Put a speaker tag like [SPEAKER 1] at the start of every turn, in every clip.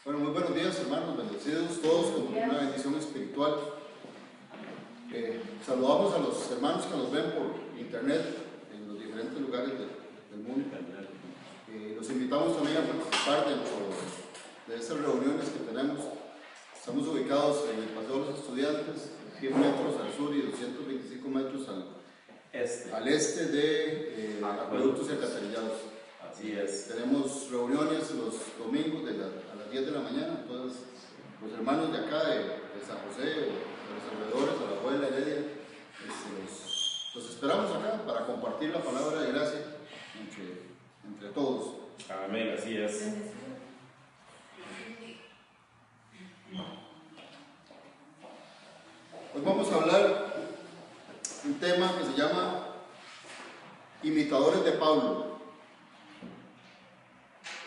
[SPEAKER 1] Bueno, muy buenos días, hermanos, bendecidos todos con una bendición espiritual. Saludamos a los hermanos que nos ven por internet en los diferentes lugares del mundo. Los invitamos también a participar de estas reuniones que tenemos. Estamos ubicados en el Paseo de los Estudiantes, 100 metros al sur y 225 metros al este de Acueductos y Alcantarillados.
[SPEAKER 2] Así es.
[SPEAKER 1] Tenemos reuniones los domingos a las 10 de la mañana. Entonces, los hermanos de acá, de San José, de los alrededores, de la abuela Heredia, los esperamos acá para compartir la palabra de gracia entre todos.
[SPEAKER 2] Amén, así es.
[SPEAKER 1] Hoy vamos a hablar un tema que se llama imitadores de Pablo.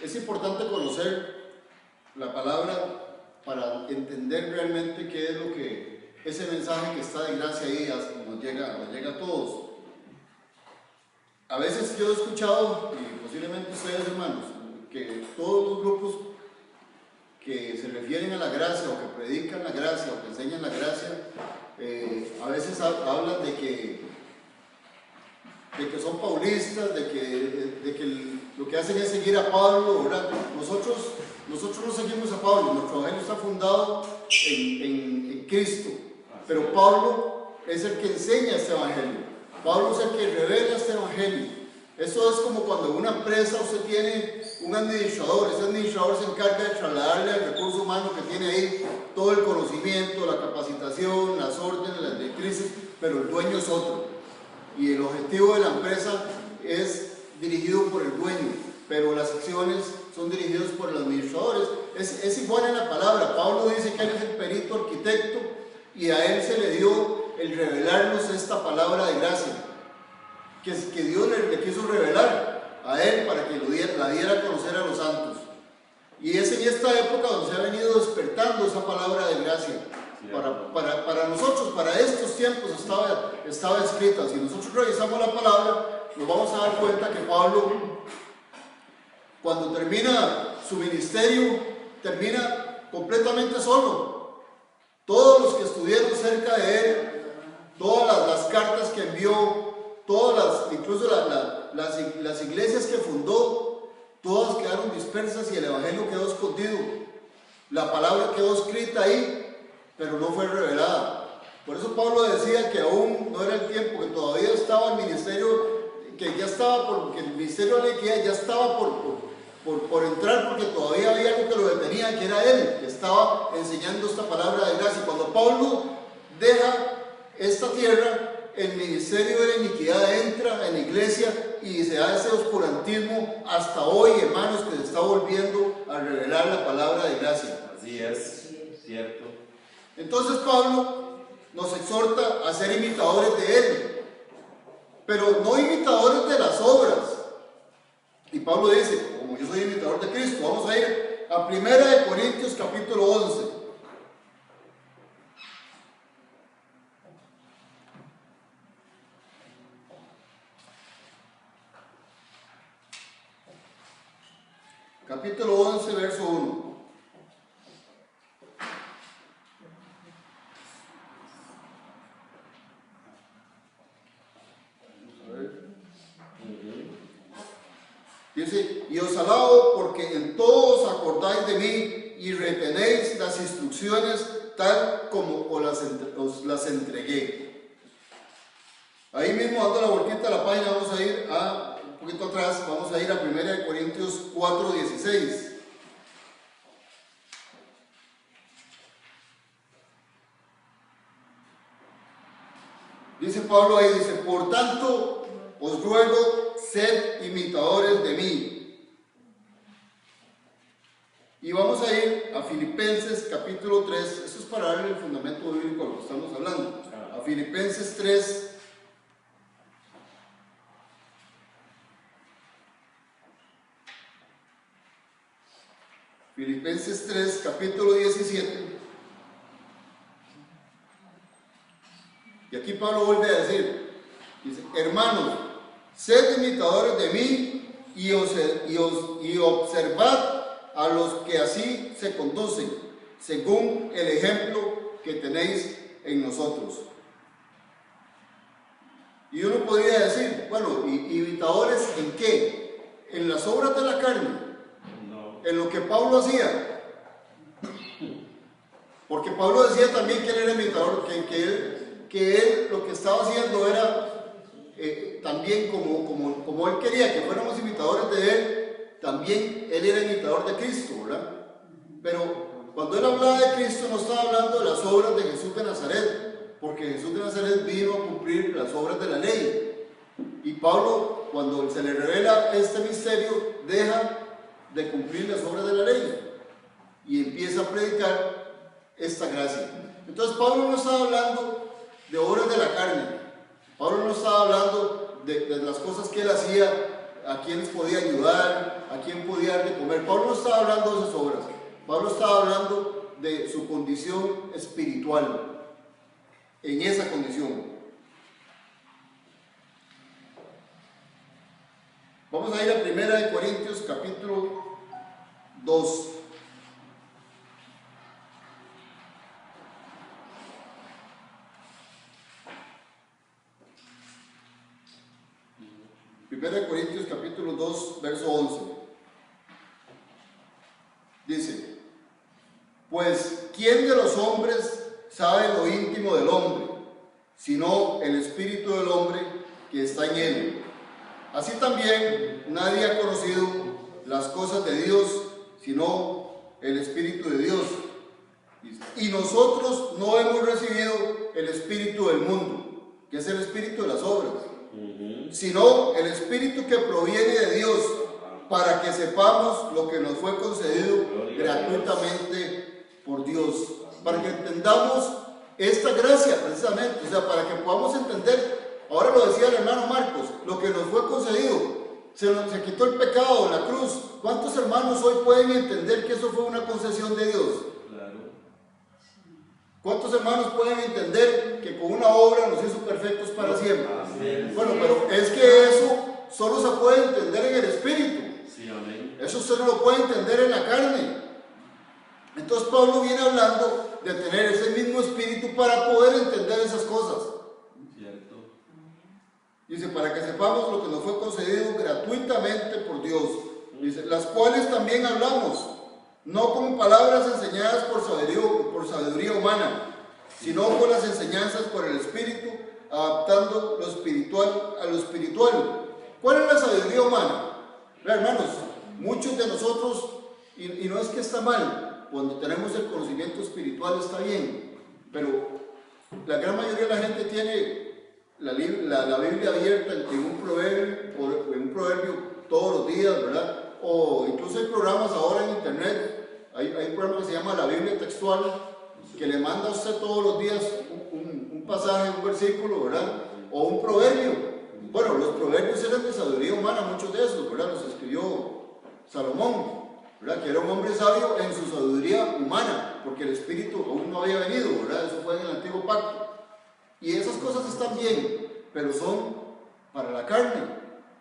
[SPEAKER 1] Es importante conocer la palabra para entender realmente qué es lo que ese mensaje que está de gracia ahí nos llega a todos. A veces yo he escuchado, y posiblemente ustedes, hermanos, que todos los grupos que se refieren a la gracia o que predican la gracia o que enseñan la gracia, a veces hablan de que son paulistas, de que lo que hacen es seguir a Pablo, ¿verdad? Nosotros no seguimos a Pablo, nuestro evangelio está fundado en Cristo, pero Pablo es el que enseña este evangelio, Pablo es el que revela este evangelio. Eso es como cuando en una empresa usted tiene un administrador, ese administrador se encarga de trasladarle al recurso humano que tiene ahí todo el conocimiento, la capacitación, las órdenes, las directrices, pero el dueño es otro. Y el objetivo de la empresa es dirigido por el dueño, pero las acciones son dirigidas por el administrador. Es igual en la palabra. Pablo dice que él es el perito arquitecto y a él se le dio el revelarnos esta palabra de gracia, que Dios le quiso revelar a él para que la diera a conocer a los santos. Y es en esta época donde se ha venido despertando esa palabra de gracia. Para nosotros, para estos tiempos estaba escrita. Si nosotros revisamos la palabra, nos vamos a dar cuenta que Pablo, cuando termina su ministerio, termina completamente solo. Todos los que estuvieron cerca de él, todas las cartas que envió, incluso las iglesias que fundó, todas quedaron dispersas y el evangelio quedó escondido. La palabra quedó escrita ahí, pero no fue revelada. Por eso Pablo decía que aún no era el tiempo, que todavía estaba el ministerio, que el ministerio de la iniquidad ya estaba por entrar, porque todavía había algo que lo detenía, que era él, que estaba enseñando esta palabra de gracia. Cuando Pablo deja esta tierra, el ministerio de la iniquidad entra en la iglesia y se da ese oscurantismo hasta hoy, hermanos, que se está volviendo a revelar la palabra de gracia.
[SPEAKER 2] Así es, cierto.
[SPEAKER 1] Entonces Pablo nos exhorta a ser imitadores de él, pero no imitadores de las obras. Y Pablo dice, como yo soy imitador de Cristo, vamos a ir a 1 Corintios capítulo 11. Capítulo 11, verso 1. Dice, y os alabo porque en todo os acordáis de mí y retenéis las instrucciones tal como os las entregué. Ahí mismo, dando la vueltita a la página, vamos a ir un poquito atrás, vamos a ir a 1 Corintios 4:16. Dice Pablo ahí, dice, por tanto os ruego, sed imitadores de mí. Y vamos a ir a Filipenses capítulo 3, esto es para darle el fundamento bíblico a lo que estamos hablando. A Filipenses 3. Filipenses 3, capítulo 17. Y aquí Pablo vuelve a decir, dice, hermanos, sed imitadores de mí y observad a los que así se conducen, según el ejemplo que tenéis en nosotros. Y uno podría decir, bueno, ¿imitadores en qué? ¿En las obras de la carne?
[SPEAKER 2] No.
[SPEAKER 1] ¿En lo que Pablo hacía? Porque Pablo decía también que él era imitador, que él lo que estaba haciendo era también como él quería que fuéramos imitadores de él, también él era imitador de Cristo, ¿verdad? Pero cuando él hablaba de Cristo no estaba hablando de las obras de Jesús de Nazaret, porque Jesús de Nazaret vino a cumplir las obras de la ley. Y Pablo, cuando se le revela este misterio, deja de cumplir las obras de la ley y empieza a predicar esta gracia. Entonces Pablo no estaba hablando de obras de la carne. Pablo no estaba hablando de las cosas que él hacía, a quienes podía ayudar, a quién podía dar de comer. Pablo no estaba hablando de esas obras. Pablo estaba hablando de su condición espiritual, en esa condición. Vamos a ir a 1 Corintios capítulo 2. Primera de Corintios capítulo 2, verso 11. Dice: pues, ¿quién de los hombres sabe lo íntimo del hombre, sino el espíritu del hombre que está en él? Así también nadie ha conocido las cosas de Dios, sino el Espíritu de Dios. Y nosotros no hemos recibido el espíritu del mundo, que es el espíritu de las obras, sino el espíritu que proviene de Dios, para que sepamos lo que nos fue concedido gratuitamente por Dios, para que entendamos esta gracia precisamente, o sea, para que podamos entender, ahora lo decía el hermano Marcos, lo que nos fue concedido, se quitó el pecado en la cruz. ¿Cuántos hermanos hoy pueden entender que eso fue una concesión de Dios? ¿Cuántos hermanos pueden entender que con una obra nos hizo perfectos para siempre? Amén. Bueno, pero es que eso solo se puede entender en el Espíritu.
[SPEAKER 2] Sí, amén.
[SPEAKER 1] Eso usted no lo puede entender en la carne. Entonces Pablo viene hablando de tener ese mismo Espíritu para poder entender esas cosas.
[SPEAKER 2] Cierto.
[SPEAKER 1] Dice, para que sepamos lo que nos fue concedido gratuitamente por Dios. Dice, las cuales también hablamos, no con palabras enseñadas por sabiduría humana, sino con las enseñanzas por el Espíritu, adaptando lo espiritual a lo espiritual. ¿Cuál es la sabiduría humana? Hermanos, muchos de nosotros, y no es que está mal, cuando tenemos el conocimiento espiritual está bien, pero la gran mayoría de la gente tiene la Biblia abierta en un proverbio todos los días, ¿verdad? O incluso hay programas ahora en internet, hay un programa que se llama la Biblia textual, que le manda a usted todos los días un pasaje, un versículo, ¿verdad? O un proverbio. Bueno, los proverbios eran de sabiduría humana, muchos de esos, ¿verdad? Los escribió Salomón, ¿verdad? Que era un hombre sabio en su sabiduría humana, porque el Espíritu aún no había venido, ¿verdad? Eso fue en el Antiguo Pacto. Y esas cosas están bien, pero son para la carne.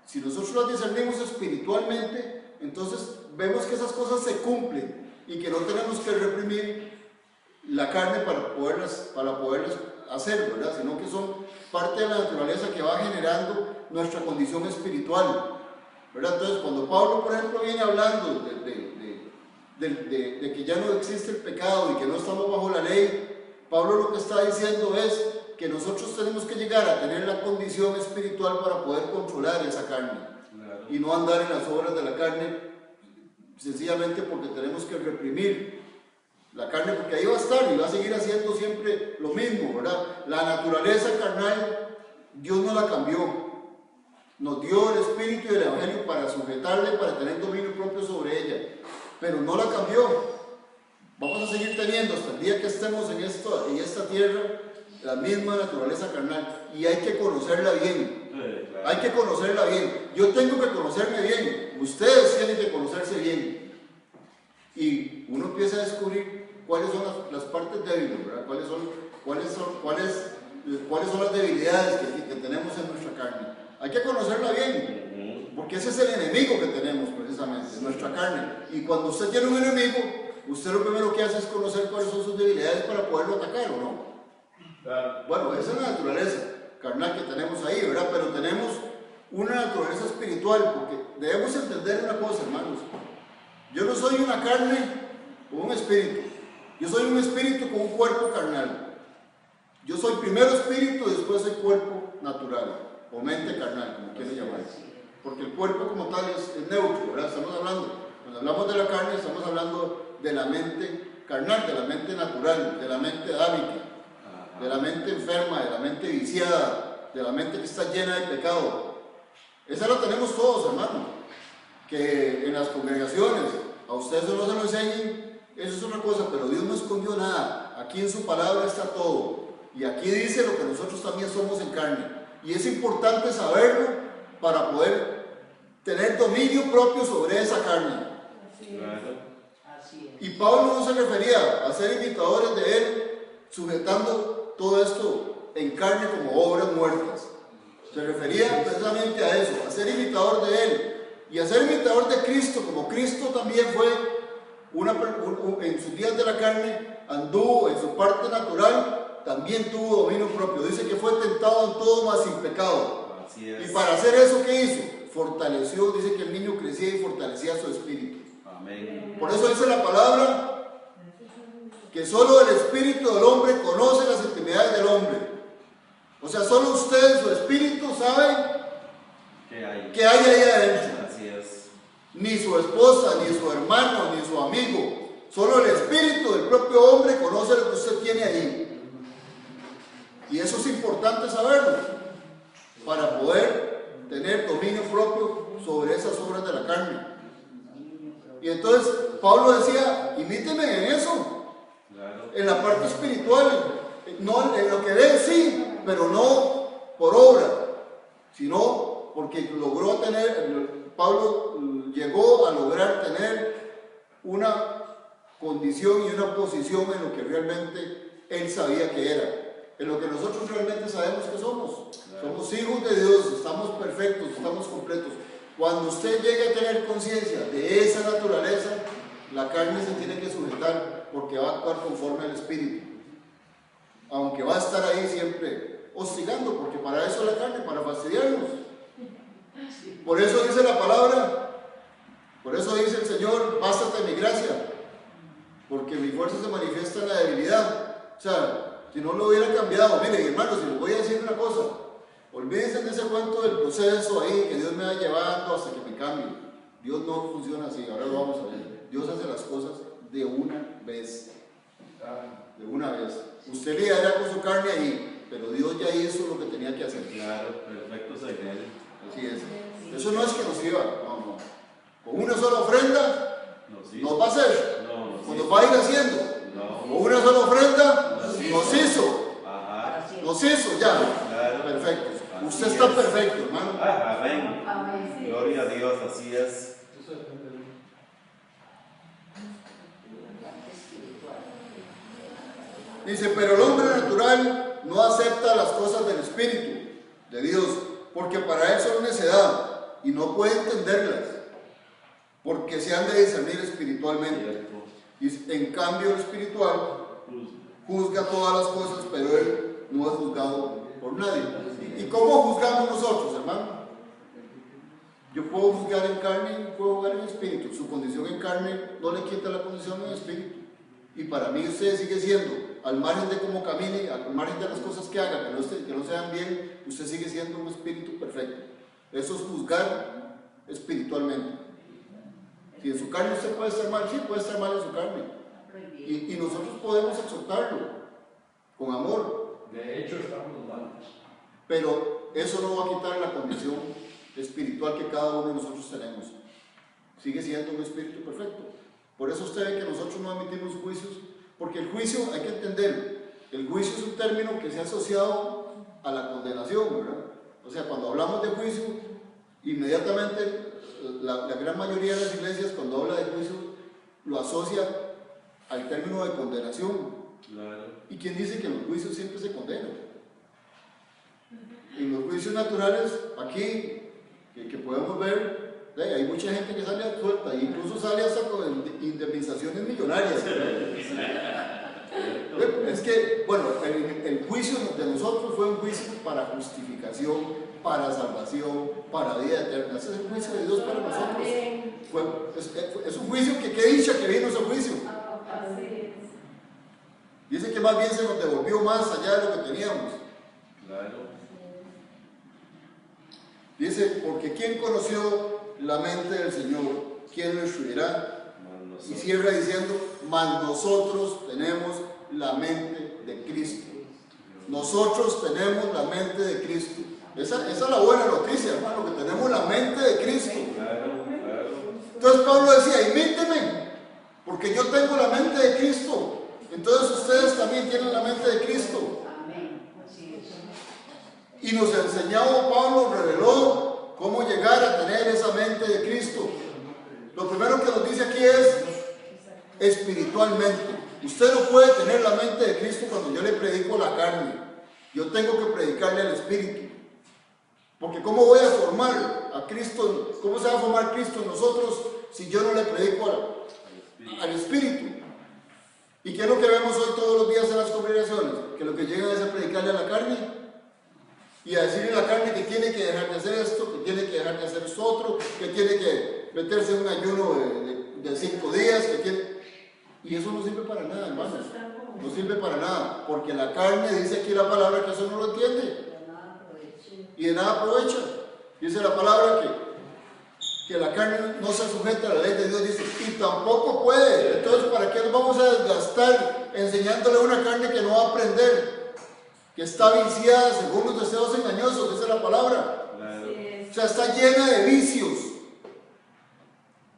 [SPEAKER 1] Si nosotros las discernimos espiritualmente, entonces vemos que esas cosas se cumplen y que no tenemos que reprimir la carne para poderlas hacer, ¿verdad? Sino que son parte de la naturaleza que va generando nuestra condición espiritual, ¿verdad? Entonces, cuando Pablo, por ejemplo, viene hablando de que ya no existe el pecado y que no estamos bajo la ley, Pablo lo que está diciendo es que nosotros tenemos que llegar a tener la condición espiritual para poder controlar esa carne, claro, y no andar en las obras de la carne sencillamente porque tenemos que reprimir la carne, porque ahí va a estar y va a seguir haciendo siempre lo mismo, ¿verdad? La naturaleza carnal Dios no la cambió, nos dio el Espíritu y el Evangelio para sujetarle, para tener dominio propio sobre ella, pero no la cambió. Vamos a seguir teniendo hasta el día que estemos en esta tierra la misma naturaleza carnal, y hay que conocerla bien. Claro. Hay que conocerla bien. Yo tengo que conocerme bien, ustedes tienen que conocerse bien, y uno empieza a descubrir cuáles son las partes débiles, ¿verdad? Cuáles son las debilidades que tenemos en nuestra carne. Hay que conocerla bien. Porque ese es el enemigo que tenemos precisamente, nuestra carne. Y cuando usted tiene un enemigo, usted lo primero que hace es conocer cuáles son sus debilidades para poderlo atacar, ¿o no? Bueno, esa es la naturaleza carnal que tenemos ahí, ¿verdad? Pero tenemos una naturaleza espiritual, porque debemos entender una cosa, hermanos. Yo no soy una carne con un espíritu. Yo soy un espíritu con un cuerpo carnal. Yo soy primero espíritu, después soy cuerpo natural, o mente carnal, como quieran llamar. Porque el cuerpo como tal es neutro, ¿verdad? Estamos hablando, cuando hablamos de la carne, estamos hablando de la mente carnal, de la mente natural, de la mente adámica, de la mente enferma, de la mente viciada, de la mente que está llena de pecado. Esa la tenemos todos, hermano. Que en las congregaciones a ustedes no se lo enseñen, eso es una cosa, pero Dios no escondió nada. Aquí en su palabra está todo. Y aquí dice lo que nosotros también somos en carne. Y es importante saberlo para poder tener dominio propio sobre esa carne. Y Pablo no se refería a ser imitadores de él, sujetando todo esto en carne como obras muertas. Se refería precisamente a eso, a ser imitador de él. Y a ser imitador de Cristo, como Cristo también fue en sus días de la carne, anduvo en su parte natural, también tuvo dominio propio. Dice que fue tentado en todo, mas sin pecado.
[SPEAKER 2] Así es.
[SPEAKER 1] Y para hacer eso, ¿qué hizo? Fortaleció, dice que el niño crecía y fortalecía su espíritu.
[SPEAKER 2] Amén.
[SPEAKER 1] Por eso dice la palabra que solo el espíritu del hombre conoce las intimidades del hombre. O sea, solo usted en su espíritu sabe qué hay ahí adentro.
[SPEAKER 2] Así es.
[SPEAKER 1] Ni su esposa, ni su hermano, ni su amigo. Solo el espíritu del propio hombre conoce lo que usted tiene ahí. Y eso es importante saberlo para poder tener dominio propio sobre esas obras de la carne. Y entonces Pablo decía, imíteme en eso, en la parte espiritual, no en lo que ven, sí, pero no por obra, sino porque logró tener, Pablo llegó a lograr tener una condición y una posición en lo que realmente él sabía que era, en lo que nosotros realmente sabemos que somos. Somos hijos de Dios, estamos perfectos, estamos completos. Cuando usted llegue a tener conciencia de esa naturaleza, la carne se tiene que sujetar porque va a actuar conforme al Espíritu. Aunque va a estar ahí siempre hostigando, porque para eso es la carne, para fastidiarnos. Por eso dice la palabra, por eso dice el Señor, bástate mi gracia, porque mi fuerza se manifiesta en la debilidad. O sea, si no lo hubiera cambiado, miren hermanos, si les voy a decir una cosa, olvídense de ese cuento del proceso ahí que Dios me va llevando hasta que me cambie. Dios no funciona así, ahora lo vamos a ver. Dios hace las cosas de una vez. De una vez. Usted le hará con su carne ahí, pero Dios ya hizo lo que tenía que hacer.
[SPEAKER 2] Claro, perfecto es Él.
[SPEAKER 1] Así es. Eso no es que nos iba, no. Con una sola ofrenda nos va a hacer. O nos va a ir haciendo. Con una sola ofrenda nos hizo. Nos hizo ya.
[SPEAKER 2] Claro.
[SPEAKER 1] Perfecto.
[SPEAKER 2] Así
[SPEAKER 1] Usted está
[SPEAKER 2] es.
[SPEAKER 1] perfecto, hermano.
[SPEAKER 2] Amén.
[SPEAKER 3] Amén.
[SPEAKER 2] Gloria a Dios, así es.
[SPEAKER 1] Dice, pero el hombre natural no acepta las cosas del Espíritu de Dios, porque para él son necedad y no puede entenderlas, porque se han de discernir espiritualmente. Y en cambio el espiritual juzga todas las cosas, pero él no es juzgado por nadie. ¿Y cómo juzgamos nosotros, hermano? Yo puedo juzgar en carne y puedo juzgar en espíritu. Su condición en carne no le quita la condición en espíritu. Y para mí usted sigue siendo, al margen de cómo camine, al margen de las cosas que haga, que no sean bien, usted sigue siendo un espíritu perfecto. Eso es juzgar espiritualmente. Si en su carne usted puede estar mal, sí puede estar mal en su carne. Y nosotros podemos exhortarlo con amor.
[SPEAKER 4] De hecho, estamos mal.
[SPEAKER 1] Pero eso no va a quitar la condición espiritual que cada uno de nosotros tenemos. Sigue siendo un espíritu perfecto. Por eso usted ve que nosotros no emitimos juicios, porque el juicio, hay que entender, el juicio es un término que se ha asociado a la condenación, ¿verdad? O sea, cuando hablamos de juicio, inmediatamente la gran mayoría de las iglesias cuando habla de juicio lo asocia al término de condenación.
[SPEAKER 2] Claro.
[SPEAKER 1] ¿Y quién dice que en los juicios siempre se condena? En los juicios naturales, aquí, que podemos ver, hay mucha gente que sale suelta, e incluso sale hasta con indemnizaciones millonarias. Es que, bueno, el juicio de nosotros fue un juicio para justificación, para salvación, para vida eterna. Ese es el juicio de Dios para nosotros. Es un juicio que qué dicha que vino ese juicio. Dice que más bien se nos devolvió más allá de lo que teníamos.
[SPEAKER 2] Claro.
[SPEAKER 1] Dice, porque ¿quién conoció la mente del Señor? ¿Quién lo instruirá? Y cierra diciendo, mas nosotros tenemos la mente de Cristo. Nosotros tenemos la mente de Cristo. Esa es la buena noticia, hermano, que tenemos la mente de Cristo.
[SPEAKER 2] Claro.
[SPEAKER 1] Entonces Pablo decía, imíteme, porque yo tengo la mente de Cristo. Entonces ustedes también tienen la mente de Cristo. Y nos enseñó, Pablo reveló cómo llegar a tener esa mente de Cristo. Lo primero que nos dice aquí es espiritualmente. Usted no puede tener la mente de Cristo cuando yo le predico la carne. Yo tengo que predicarle al Espíritu. Porque ¿cómo voy a formar a Cristo? ¿Cómo se va a formar Cristo en nosotros si yo no le predico al Espíritu? ¿Y qué es lo que vemos hoy todos los días en las congregaciones? Que lo que llegan es a predicarle a la carne y a decirle a la carne que tiene que dejar de hacer esto, que tiene que dejar de hacer esto otro, que tiene que meterse en un ayuno de 5 días, que tiene... Y eso no sirve para nada, hermanos. No sirve para nada, porque la carne, dice aquí la palabra, que eso no lo entiende. Y de nada aprovecha. Dice la palabra que la carne no se sujeta a la ley de Dios, dice, y tampoco puede. Entonces, ¿para qué nos vamos a desgastar enseñándole a una carne que no va a aprender? Que está viciada según los deseos engañosos, dice la palabra. O sea, está llena de vicios.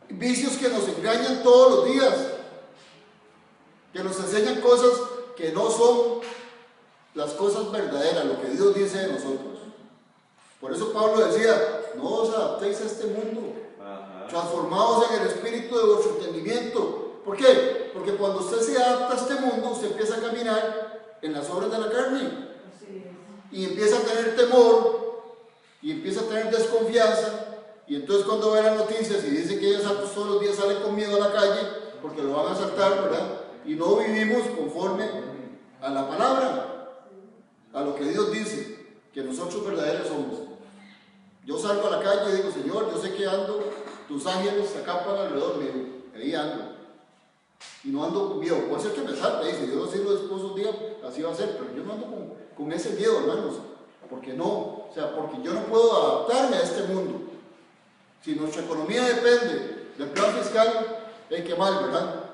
[SPEAKER 1] Vicios que nos engañan todos los días. Que nos enseñan cosas que no son las cosas verdaderas, lo que Dios dice de nosotros. Por eso Pablo decía, no os adaptéis a este mundo, transformados en el espíritu de vuestro entendimiento. ¿Por qué? Porque cuando usted se adapta a este mundo, usted empieza a caminar en las obras de la carne. Y empieza a tener temor, y empieza a tener desconfianza, y entonces cuando ve las noticias y dice que ellos todos los días salen con miedo a la calle, porque lo van a asaltar, ¿verdad? Y no vivimos conforme a la palabra, a lo que Dios dice, que nosotros verdaderos somos. Yo salgo a la calle y digo, Señor, yo sé que ando, tus ángeles se acampan alrededor mío, ahí ando. Y no ando con miedo, puede ser que me salte, dice, Dios así lo después un día, así va a ser, pero yo no ando con ese miedo, hermanos, porque no, o sea, porque yo no puedo adaptarme a este mundo. Si nuestra economía depende del plan fiscal, qué mal, ¿verdad?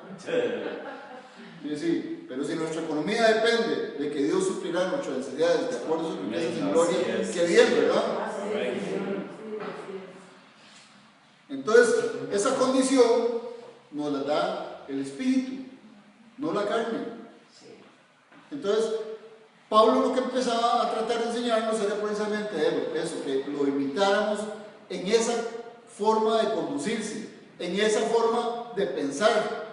[SPEAKER 1] Sí, pero si nuestra economía depende de que Dios suplirá nuestras necesidades de acuerdo a sus riquezas en gloria, qué bien, ¿verdad? Entonces, esa condición nos la da el Espíritu, no la carne. Entonces, Pablo lo que empezaba a tratar de enseñarnos era precisamente eso, que lo imitáramos en esa forma de conducirse, en esa forma de pensar,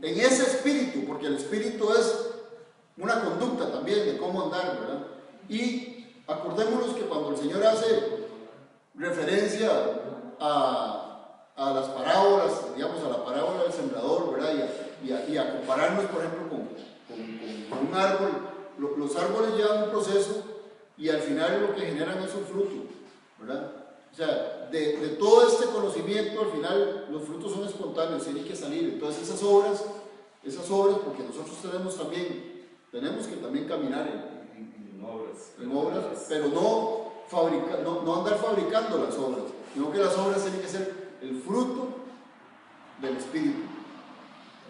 [SPEAKER 1] en ese espíritu, porque el espíritu es una conducta también de cómo andar, ¿verdad? Y acordémonos que cuando el Señor hace referencia a las parábolas, digamos a la parábola del sembrador, ¿verdad? Y a compararnos, por ejemplo, con un árbol, los árboles llevan un proceso y al final lo que generan es un fruto, ¿verdad? O sea, de todo este conocimiento, al final los frutos son espontáneos, tienen que salir. Entonces esas obras, porque nosotros tenemos que también caminar en obras, pero no andar fabricando las obras, sino que las obras tienen que ser el fruto del Espíritu,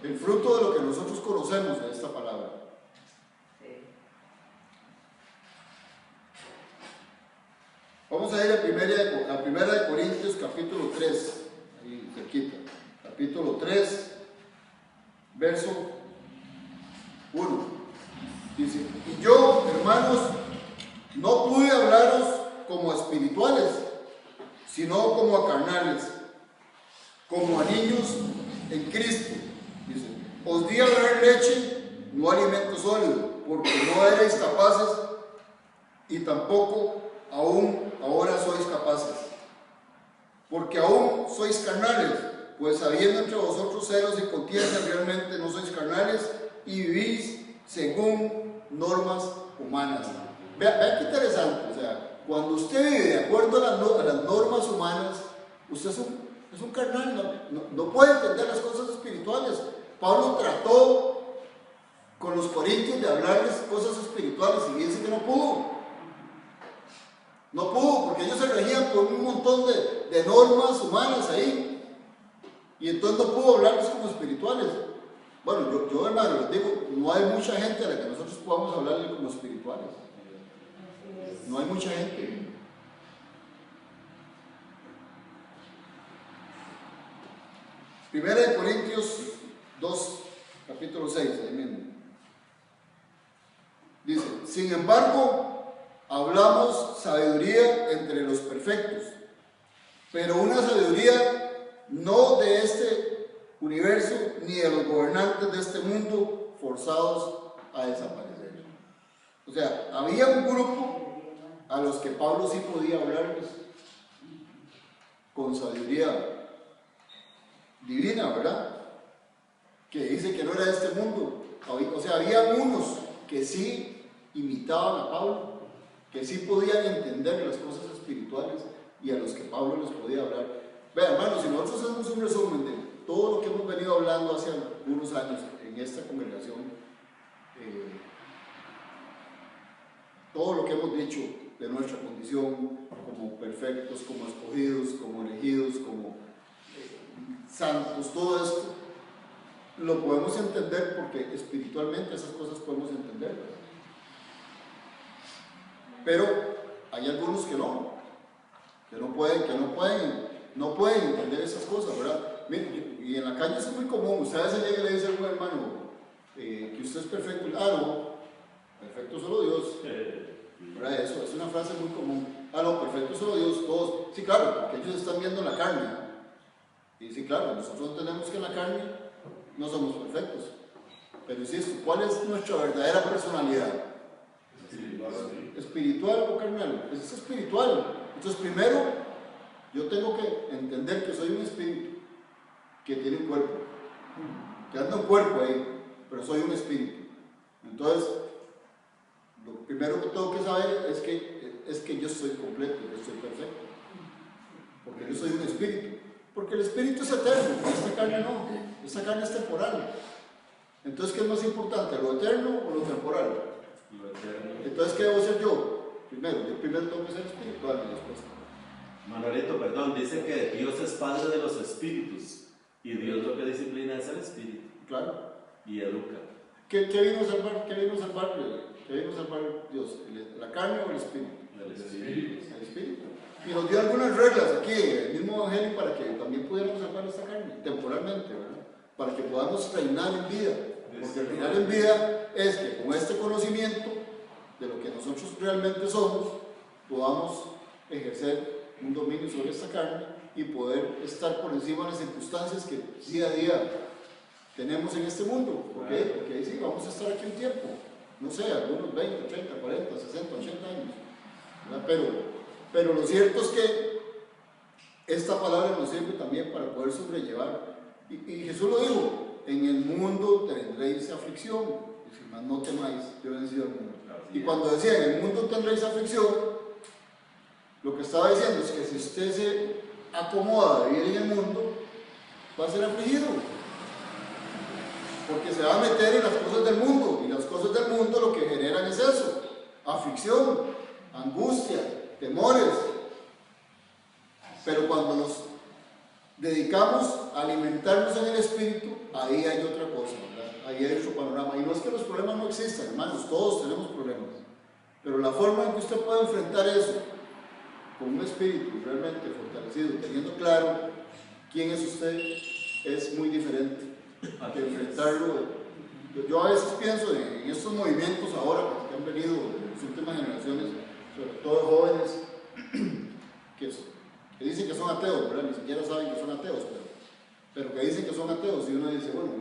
[SPEAKER 1] el fruto de lo que nosotros conocemos de esta palabra. Vamos a ir a primera de Corintios, capítulo 3, ahí cerquita, capítulo 3, verso 1. Dice, y yo, hermanos, no pude hablaros como espirituales, sino como a carnales, como a niños en Cristo. Dice, os di a beber leche, no alimento sólido, porque no erais capaces y tampoco aún ahora sois capaces. porque aún sois carnales, pues habiendo entre vosotros celos y contiendas, realmente no sois carnales y vivís según normas humanas. Vea qué interesante, o sea, cuando usted vive de acuerdo a las normas humanas, usted es un carnal, no puede entender las cosas espirituales. Pablo trató con los corintios de hablarles cosas espirituales y dice que no pudo. No pudo, porque ellos se regían por un montón de normas humanas ahí. Y entonces no pudo hablarles como espirituales. Bueno, yo hermano, les digo, no hay mucha gente a la que nosotros podamos hablarle como espirituales. No hay mucha gente. Primera de Corintios 2, capítulo 6, ahí mismo. Dice, sin embargo, hablamos sabiduría entre los perfectos, pero una sabiduría no de este universo ni de los gobernantes de este mundo forzados a desaparecer. O sea, había un grupo a los que Pablo sí podía hablarles con sabiduría divina, ¿verdad? Que dice que no era de este mundo. O sea, había unos que sí imitaban a Pablo, que sí podían entender las cosas espirituales y a los que Pablo les podía hablar. Vean, hermanos, si nosotros hacemos un resumen de todo lo que hemos venido hablando hace algunos años en esta congregación, todo lo que hemos dicho de nuestra condición como perfectos, como escogidos, como elegidos, como santos, todo esto lo podemos entender porque espiritualmente esas cosas podemos entender, ¿verdad? Pero hay algunos que no pueden entender esas cosas, ¿verdad? Miren, y en la calle es muy común, usted a veces llega y le dice a algún hermano que usted es perfecto, no, perfecto solo Dios, ¿verdad? Eso es una frase muy común, no, perfecto solo Dios, todos, sí claro, porque ellos están viendo la carne, ¿no? Y sí claro, nosotros entendemos que en la carne no somos perfectos, pero insisto, ¿cuál es nuestra verdadera personalidad? ¿Espiritual o carnal? Pues es espiritual. Entonces primero yo tengo que entender que soy un espíritu que tiene un cuerpo, que anda un cuerpo ahí, pero soy un espíritu. Entonces lo primero que tengo que saber es que yo soy completo, yo soy perfecto, porque yo soy un espíritu, porque el espíritu es eterno, esta carne no, esta carne es temporal. Entonces, ¿qué es más importante, lo eterno o lo temporal?
[SPEAKER 2] Lo eterno.
[SPEAKER 1] Entonces, ¿qué debo ser yo? Yo primero tengo que ser espiritual y después.
[SPEAKER 2] Manolito, perdón, dice que Dios es padre de los espíritus y Dios lo que disciplina es el espíritu.
[SPEAKER 1] Claro.
[SPEAKER 2] Y educa.
[SPEAKER 1] ¿Qué vino a salvar? ¿Qué vino a salvar Dios? ¿La carne o el espíritu?
[SPEAKER 2] El espíritu.
[SPEAKER 1] El espíritu. Y nos dio algunas reglas aquí, el mismo evangelio, para que también pudiéramos salvar esta carne, temporalmente, ¿verdad? Para que podamos reinar en vida. Porque el reinar en vida es que con este conocimiento de lo que nosotros realmente somos, podamos ejercer un dominio sobre esta carne y poder estar por encima de las circunstancias que día a día tenemos en este mundo. ¿Por qué? Porque ahí sí, vamos a estar aquí un tiempo, no sé, algunos 20, 30, 40, 60, 80 años, ¿verdad? Pero lo cierto es que esta palabra nos sirve también para poder sobrellevar. Y Jesús lo dijo, en el mundo tendréis aflicción, y más no temáis, yo he vencido al mundo. Y cuando decía, en el mundo tendréis aflicción, lo que estaba diciendo es que si usted se acomoda a vivir en el mundo, va a ser afligido. Porque se va a meter en las cosas del mundo, y las cosas del mundo lo que generan es eso, aflicción, angustia, temores. Pero cuando nos dedicamos a alimentarnos en el espíritu, ahí hay otra cosa, ¿verdad? Ahí hay otro panorama. Y no es que los problemas no existan, hermanos, todos tenemos problemas. Pero la forma en que usted puede enfrentar eso, con un espíritu realmente fortalecido, teniendo claro quién es usted, es muy diferente a que enfrentarlo. Yo a veces pienso en estos movimientos ahora que han venido en las últimas generaciones, sobre todo jóvenes, que dicen que son ateos, ¿verdad? Ni siquiera saben que son ateos, pero que dicen que son ateos, y uno dice, bueno,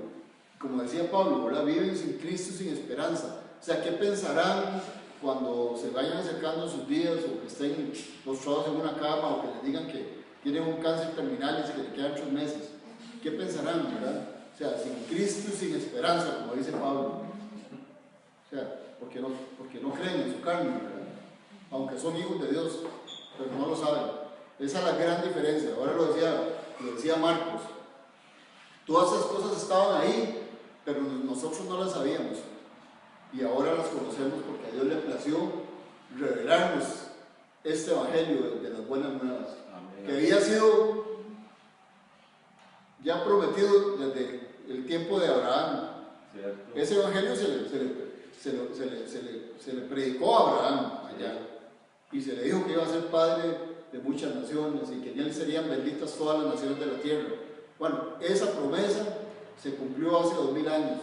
[SPEAKER 1] como decía Pablo, ¿verdad? Viven sin Cristo, sin esperanza. O sea, ¿qué pensarán cuando se vayan acercando sus días, o que estén postrados en una cama, o que les digan tienen un cáncer terminal y se le quedan 3 meses. ¿Qué pensarán, verdad? O sea, sin Cristo y sin esperanza, como dice Pablo. O sea, porque no creen en su carne, ¿verdad? Aunque son hijos de Dios, pero no lo saben. Esa es la gran diferencia. Ahora lo decía Marcos. Todas esas cosas estaban ahí, pero nosotros no las sabíamos. Y ahora las conocemos porque a Dios le plació revelarnos este evangelio de las buenas nuevas. Amén. Que había sido ya prometido desde el tiempo de Abraham. Cierto. Ese evangelio se le predicó a Abraham allá. Y se le dijo que iba a ser padre de muchas naciones y que en él serían benditas todas las naciones de la tierra. Bueno, esa promesa se cumplió hace 2000 años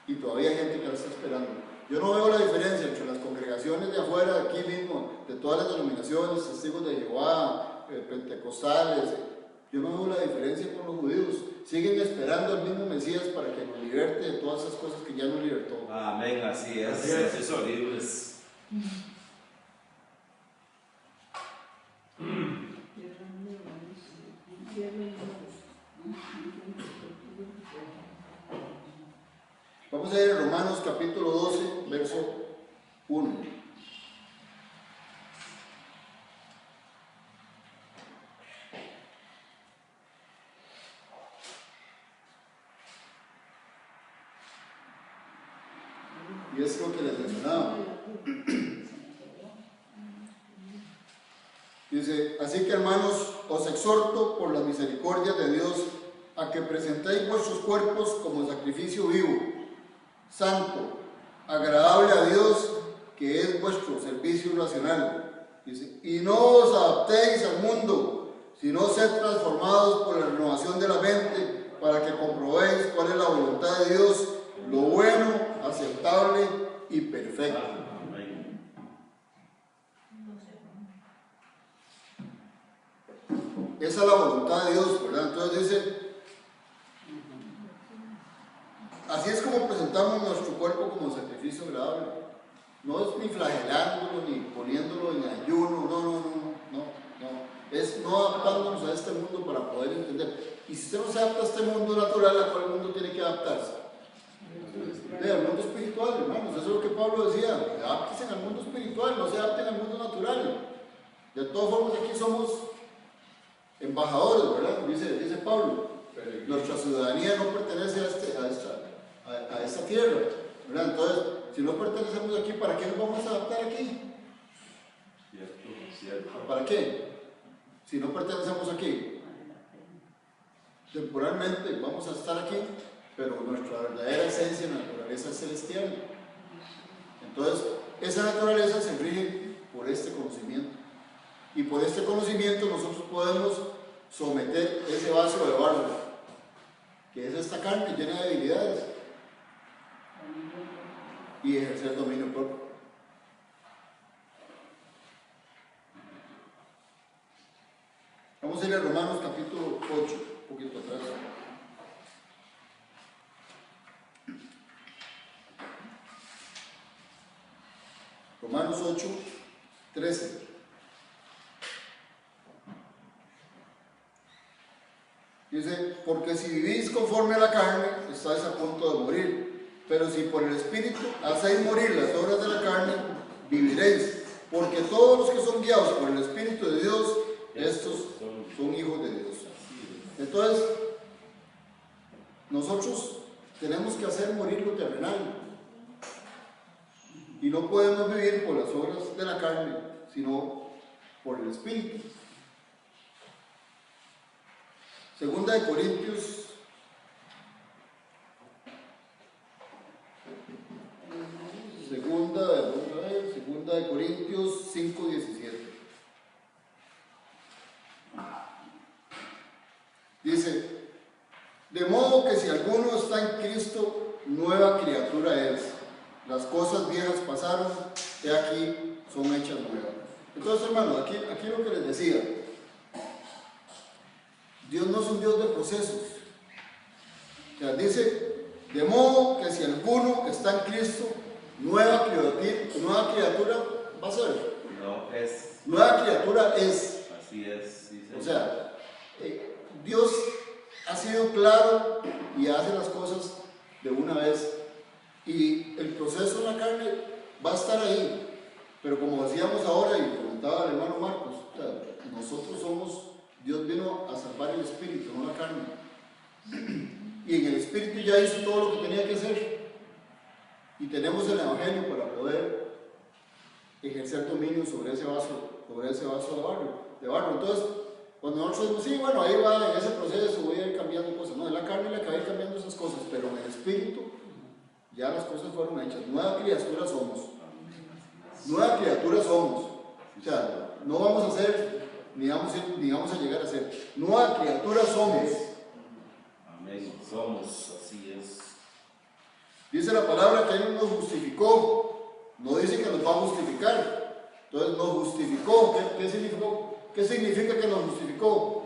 [SPEAKER 1] y todavía hay gente que la está esperando. Yo no veo la diferencia entre las congregaciones de afuera, de aquí mismo, de todas las denominaciones, testigos de Jehová, pentecostales. Yo no veo la diferencia con los judíos. Siguen esperando al mismo Mesías para que nos liberte de todas esas cosas que ya nos libertó.
[SPEAKER 2] Amén, así es. Así es horrible.
[SPEAKER 1] Vamos a ir a Romanos capítulo 12, verso 1. Y es lo que les mencionaba. Dice, así que hermanos, os exhorto por las misericordias de Dios a que presentéis vuestros cuerpos como sacrificio vivo, santo, agradable a Dios, que es vuestro servicio racional. Dice, y no os adaptéis al mundo, sino sed transformados por la renovación de la mente, para que comprobéis cuál es la voluntad de Dios, lo bueno, aceptable y perfecto. Esa es la voluntad de Dios, ¿verdad? Entonces dice, así es como presentamos nuestro cuerpo como sacrificio agradable. No es ni flagelándolo, ni poniéndolo en ayuno, no. Es no adaptándonos a este mundo para poder entender. Y si usted no se adapta a este mundo natural, ¿a cuál mundo tiene que adaptarse? Al mundo espiritual, hermanos. Eso es lo que Pablo decía. Adaptense al mundo espiritual, no se adapten al mundo natural. De todas formas, aquí somos embajadores, ¿verdad? Dice Pablo. Nuestra ciudadanía no pertenece a esta tierra, ¿verdad? Entonces, si no pertenecemos aquí, ¿para qué nos vamos a adaptar aquí? Cierto. ¿Para qué? Si no pertenecemos aquí, temporalmente vamos a estar aquí, pero nuestra verdadera esencia, naturaleza es celestial. Entonces, esa naturaleza se rige por este conocimiento. Y por este conocimiento nosotros podemos someter ese vaso de barro, que es esta carne llena de debilidades, y ejercer dominio propio. Vamos a ir a Romanos capítulo 8, un poquito atrás. Romanos 8, 13. Dice, porque si vivís conforme a la carne, estáis a punto de morir. Pero si por el Espíritu hacéis morir las obras de la carne, viviréis. Porque todos los que son guiados por el Espíritu de Dios, estos son hijos de Dios. Entonces, nosotros tenemos que hacer morir lo terrenal. Y no podemos vivir por las obras de la carne, sino por el Espíritu. Segunda de Corintios 5:17. Dice, de modo que si alguno está en Cristo, nueva criatura es. Las cosas viejas pasaron, he aquí, son hechas nuevas. Entonces, hermanos, aquí lo que les decía, Dios no es un Dios de procesos. O sea, dice, de modo que si alguno está en Cristo, nueva criatura va a ser.
[SPEAKER 2] No es.
[SPEAKER 1] Nueva criatura es.
[SPEAKER 2] Así es, sí,
[SPEAKER 1] O sea, Dios ha sido claro y hace las cosas de una vez. Y el proceso en la carne va a estar ahí. Pero como decíamos ahora y comentaba el hermano Marcos, o sea, nosotros somos, Dios vino a salvar el espíritu, no la carne. Y en el espíritu ya hizo todo lo que tenía que hacer. Y tenemos el evangelio para poder ejercer dominio sobre ese vaso de barro. Entonces, cuando nosotros decimos, sí, bueno, ahí va, en ese proceso voy a ir cambiando cosas. No, en la carne le acabé cambiando esas cosas, pero en el espíritu ya las cosas fueron hechas. Nueva criatura somos. Nueva criatura somos. O sea, no vamos a ser, ni vamos a llegar a ser. Nueva criatura somos.
[SPEAKER 2] Amén. Somos, así es.
[SPEAKER 1] Dice la palabra que Él nos justificó. No dice que nos va a justificar. Entonces nos justificó. ¿Qué significó? ¿Qué significa que nos justificó?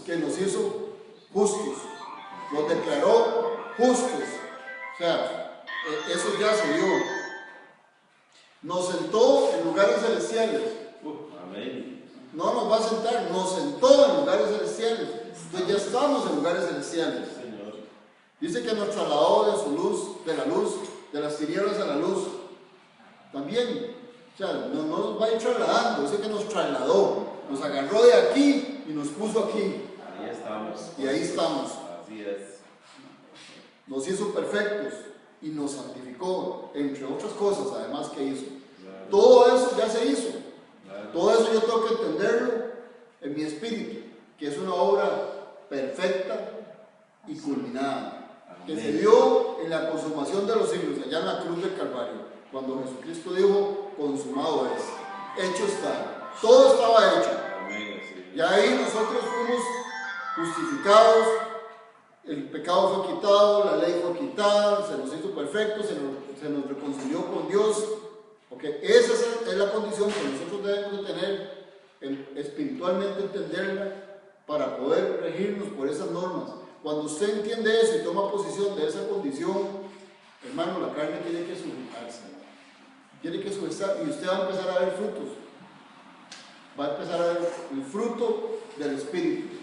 [SPEAKER 1] Que nos hizo justos. Nos declaró justos. O sea, eso ya se dio. Nos sentó en lugares celestiales.
[SPEAKER 2] Amén.
[SPEAKER 1] No nos va a sentar, nos sentó en lugares celestiales. Entonces ya estamos en lugares celestiales.
[SPEAKER 2] Señor.
[SPEAKER 1] Dice que nos trasladó de su luz, de las tinieblas a la luz. También, o sea, no nos va a ir trasladando, dice que nos trasladó, nos agarró de aquí y nos puso aquí.
[SPEAKER 2] Ahí estamos.
[SPEAKER 1] Y ahí estamos.
[SPEAKER 2] Así es.
[SPEAKER 1] Nos hizo perfectos y nos santificó, entre otras cosas, además que hizo.
[SPEAKER 2] Claro.
[SPEAKER 1] Todo eso ya se hizo.
[SPEAKER 2] Claro.
[SPEAKER 1] Todo eso yo tengo que entenderlo en mi espíritu, que es una obra perfecta y culminada, que se dio en la consumación de los siglos, allá en la cruz del Calvario, cuando Jesucristo dijo, consumado es, hecho está, todo estaba hecho.
[SPEAKER 2] Amén, así es.
[SPEAKER 1] Y ahí nosotros fuimos justificados, el pecado fue quitado, la ley fue quitada, se nos hizo perfectos, se nos reconcilió con Dios. Okay. Esa es la condición que nosotros debemos de tener, espiritualmente entenderla, para poder regirnos por esas normas. Cuando usted entiende eso y toma posición de esa condición, hermano, la carne tiene que sujetarse. Tiene que sujetarse y usted va a empezar a ver frutos. Va a empezar a ver el fruto del Espíritu.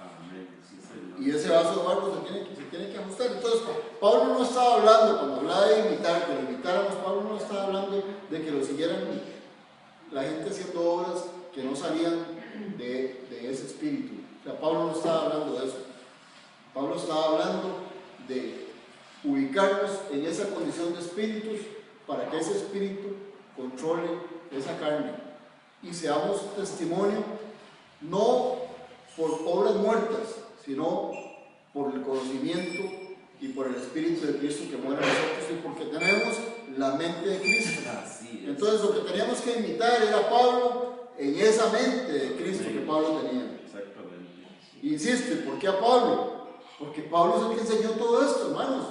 [SPEAKER 2] Amén, sí, Señor.
[SPEAKER 1] Y ese vaso de barro se tiene que ajustar. Entonces, Pablo no estaba hablando, cuando hablaba de imitar, que lo imitáramos, Pablo no estaba hablando de que lo siguieran la gente haciendo obras que no salían de ese espíritu. O sea, Pablo no estaba hablando de eso. Pablo estaba hablando de ubicarnos en esa condición de espíritus para que ese espíritu controle esa carne y seamos testimonio no por obras muertas, sino por el conocimiento y por el Espíritu de Cristo que muere en nosotros y porque tenemos la mente de Cristo.
[SPEAKER 2] Así es.
[SPEAKER 1] Entonces lo que teníamos que imitar era Pablo en esa mente de Cristo que Pablo tenía.
[SPEAKER 2] Exactamente.
[SPEAKER 1] Insisto, ¿y por qué a Pablo? Porque Pablo es el que enseñó todo esto, hermanos.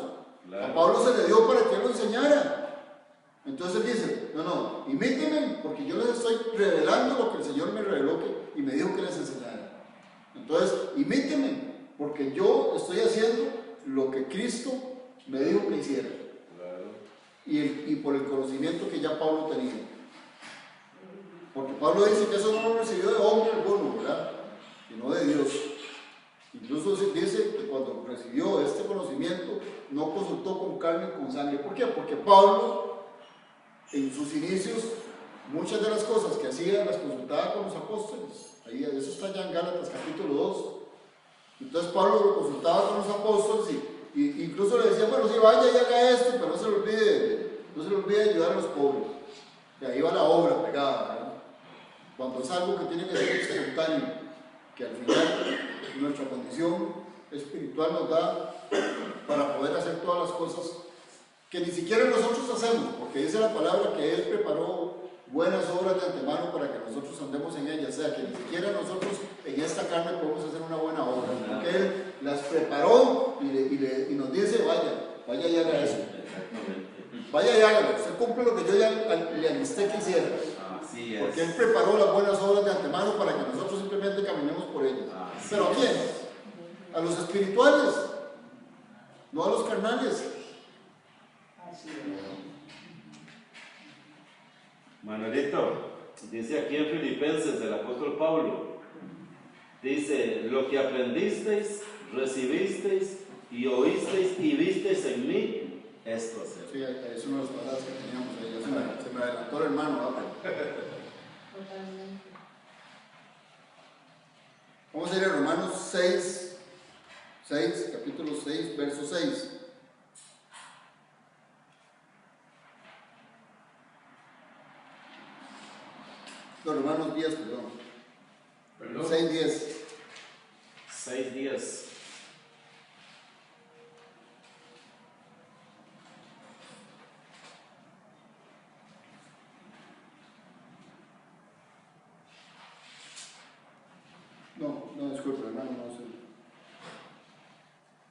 [SPEAKER 2] Claro.
[SPEAKER 1] A Pablo se le dio para que él lo enseñara. Entonces él dice, no, imítenme porque yo les estoy revelando lo que el Señor me reveló y me dijo que les enseñara. Entonces, imítenme porque yo estoy haciendo lo que Cristo me dijo que hiciera.
[SPEAKER 2] Claro.
[SPEAKER 1] Y por el conocimiento que ya Pablo tenía. Porque Pablo dice que eso no lo recibió de hombre alguno, ¿verdad? Sino de Dios. Incluso dice que cuando recibió este conocimiento no consultó con carne y con sangre. ¿Por qué? Porque Pablo en sus inicios muchas de las cosas que hacía las consultaba con los apóstoles. Ahí, eso está ya en Gálatas capítulo 2. Entonces Pablo lo consultaba con los apóstoles y incluso le decía, bueno, sí, vaya y haga esto, pero no se le olvide ayudar a los pobres. Y ahí va la obra pegada, ¿verdad? Cuando es algo que tiene que ser espontáneo, que al final nuestra condición espiritual nos da para poder hacer todas las cosas que ni siquiera nosotros hacemos, porque dice la palabra que Él preparó buenas obras de antemano para que nosotros andemos en ellas, o sea que ni siquiera nosotros en esta carne podemos hacer una buena obra, porque Él las preparó y nos dice, vaya y haga eso. Vaya y hágalo, usted cumple lo que yo ya le alisté que hiciera.
[SPEAKER 2] Así es.
[SPEAKER 1] Porque Él preparó las buenas obras de antemano para que nosotros simplemente caminemos por ellas. ¿Pero a quién? A los espirituales, no a los carnales.
[SPEAKER 2] Manuelito, dice aquí en Filipenses el apóstol Pablo, dice, lo que aprendisteis, recibisteis y oísteis y visteis en mí, esto haced.
[SPEAKER 1] Sí, es una de las palabras que teníamos ahí. Se me adelantó el hermano. Vamos a ir a Romanos 6, capítulo 6, verso 6. No, Romanos 10, perdón. 6, 10.
[SPEAKER 2] 6 días.
[SPEAKER 1] No, disculpe, hermano, no sé.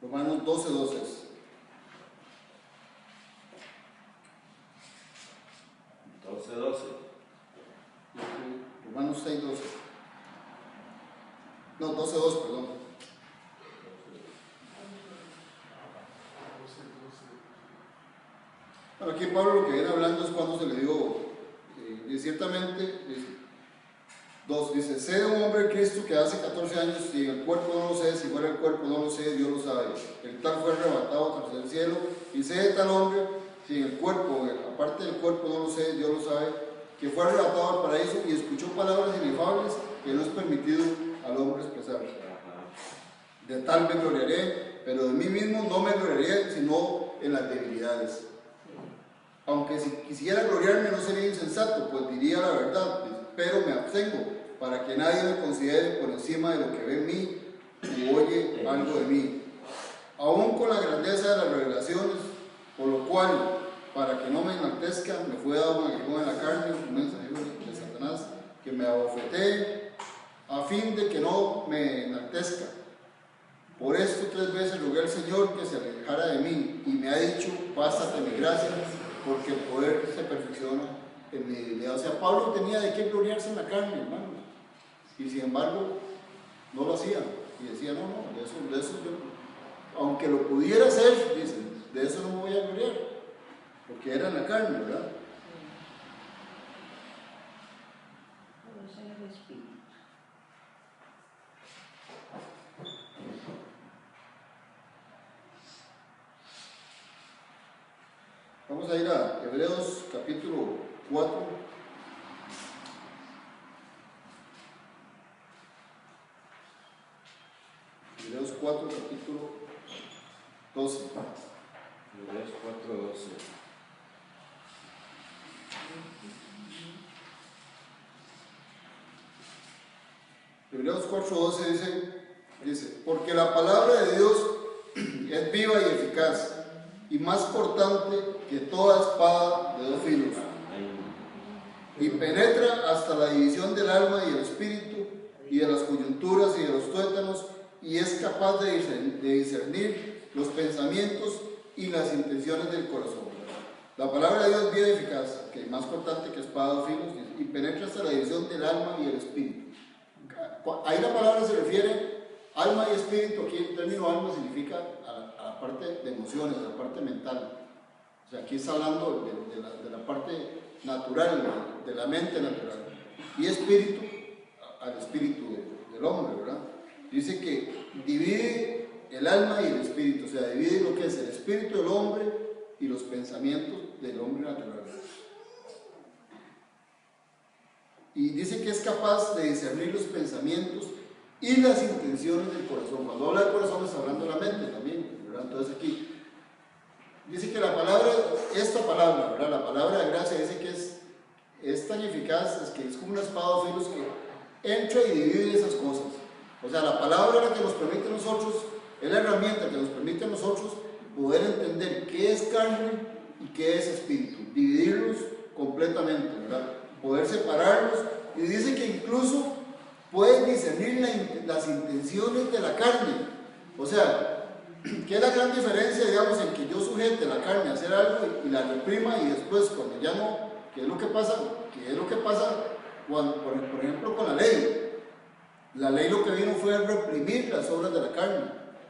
[SPEAKER 1] Romanos 12, 12.
[SPEAKER 2] 12.
[SPEAKER 1] Romanos 6, 12. No, 12, 2, perdón. Bueno, aquí Pablo lo que viene hablando es cuando se le dio, ciertamente, 2, dice, sé de un hombre Cristo que hace 14 años, si en el cuerpo no lo sé, si fuera el cuerpo no lo sé, Dios lo sabe. El tal fue arrebatado tras el cielo, y sé de tal hombre, si en el cuerpo, aparte del cuerpo no lo sé, Dios lo sabe, que fue arrebatado al paraíso y escuchó palabras inefables que no es permitido al hombre expresar. De tal me gloriaré, pero de mí mismo no me gloriaré, sino en las debilidades. Aunque si quisiera gloriarme no sería insensato, pues diría la verdad, pero me abstengo, para que nadie me considere por encima de lo que ve en mí y oye algo de mí. Aún con la grandeza de las revelaciones, por lo cual, para que no me enaltezca, me fue dado un aguijón en la carne, un mensajero de Satanás, que me abofetee, a fin de que no me enaltezca. Por esto 3 veces rogué al Señor que se alejara de mí, y me ha dicho, bástate mi gracia, porque el poder se perfecciona en mi debilidad. O sea, Pablo tenía de qué gloriarse en la carne, hermanos, y sin embargo no lo hacía, y decía, no, de eso yo, aunque lo pudiera hacer, dicen, de eso no me voy a gloriar, porque era en la carne, ¿verdad? Vamos a ir a Hebreos capítulo 4. Hebreos 4, capítulo 12.
[SPEAKER 2] Hebreos 4:12.
[SPEAKER 1] Hebreos 4:12 dice, porque la palabra de Dios es viva y eficaz, y más cortante que toda espada de 2 filos, y penetra hasta la división del alma y el espíritu, y de las coyunturas y de los tuétanos, y es capaz de discernir los pensamientos y las intenciones del corazón. La palabra de Dios es viva y eficaz, que es más cortante que espada de 2 filos, y penetra hasta la división del alma y el espíritu. Ahí la palabra se refiere alma y espíritu. Aquí el término alma significa a la parte de emociones, a la parte mental. O sea, aquí está hablando de la parte natural, de la mente natural. Y espíritu, al espíritu del hombre, ¿verdad? Dice que divide el alma y el espíritu, o sea, divide lo que es el espíritu del hombre y los pensamientos del hombre natural. Y dice que es capaz de discernir los pensamientos y las intenciones del corazón. Cuando habla del corazón está hablando de la mente también, ¿verdad? Entonces aquí dice que la palabra, esta palabra, ¿verdad? La palabra de gracia dice que es tan eficaz, es que es como una espada de filos que entra y divide esas cosas. O sea, la palabra es la que nos permite a nosotros, es la herramienta que nos permite a nosotros poder entender qué es carne y qué es espíritu, dividirlos completamente, ¿verdad? Poder separarlos, y dice que incluso pueden discernir las intenciones de la carne. O sea, ¿qué es la gran diferencia, digamos, en que yo sujete la carne a hacer algo y la reprima, y después cuando ya no, qué es lo que pasa cuando, por ejemplo, con la ley? La ley lo que vino fue a reprimir las obras de la carne,